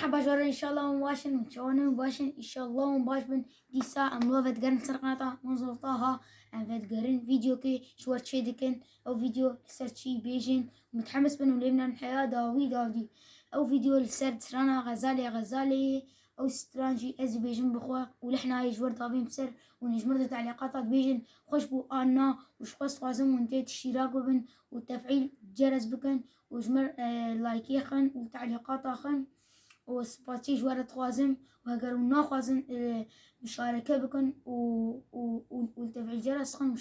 مرحبا جورا ان شاء الله مباشر وشوانا مباشر ان شاء الله مباشر دي ساعة ملوفت قرن سرقاطة منزلطاها انفت قرن فيديو كي شوار شيدكن او فيديو لسرتشي بيجن متحمس بنو ليمنا من حياة داوي او فيديو لسرد سرانا غزالي او سترانجي از بيجن بخوا ولحنا يجور طابين بسر ونجمر تعليقاتك بيجن خوش بو انا وش قص لازم وانتي الاشتراك بن وتفعيل جرس بكن وجمر لايك يخن وتعليقات خن وسباتي جوارة خوازم وهجر وناخوازن مشاركة بكن وتفعيل جرس خن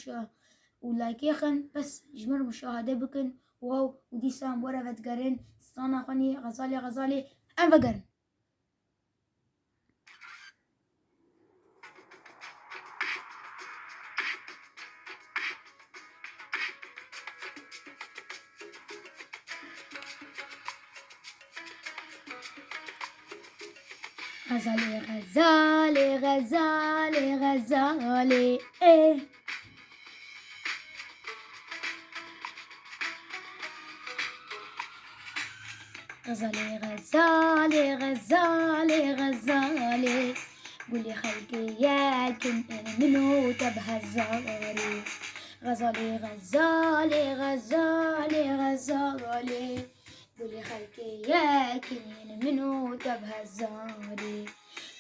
ولايك يخن بس جمر مشاهدة بكن واو ودي سام ورا فتقرن سانا خني غزالي أنا بقرن غزالي ايه غزالي قولي خلقي ياكن منو تبها الزغري غزالي قولي خلقي ياكن منو تبها الزغري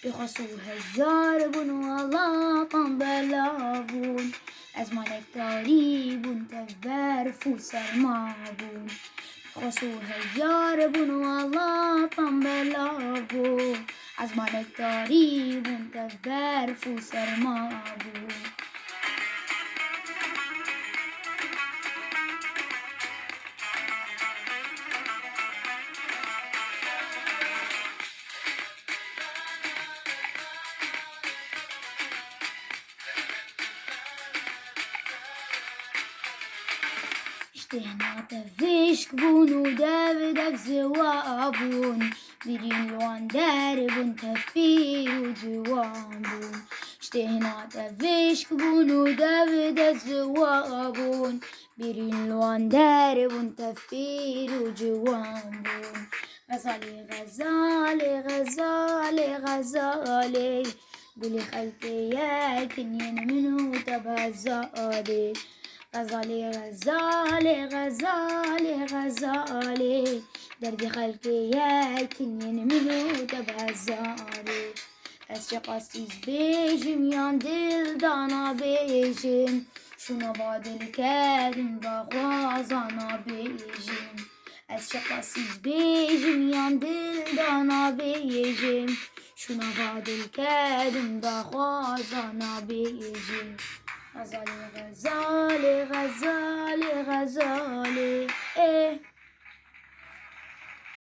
بخصوها الجاربون والله طنبلابون أزمانك قريب تفبر فوسر معبون خصوها الجاربون والله طنبلابون أزمانك قريب تفبر فوسر معبون اشتهنا تفيشك بون ودافدك زوابون بيرين لوان داربون تفبير وجوابون اشتهنا تفيشك بون ودافدك زوابون بيرين لوان داربون تفبير وجوابون غزالي قولي خلقي ياكن ينمنو تبها الزالي غزالي دردي خلقي ياكن ينمنو تبها الزالي أشقاسيز بيجم يان دل دانا بيجم شونا بعد الكادم بغوازانا بيجم أشقاسيز بيجم يان دل دانا بيجم شونا بعد الكادم بغوازانا بيجم غزالي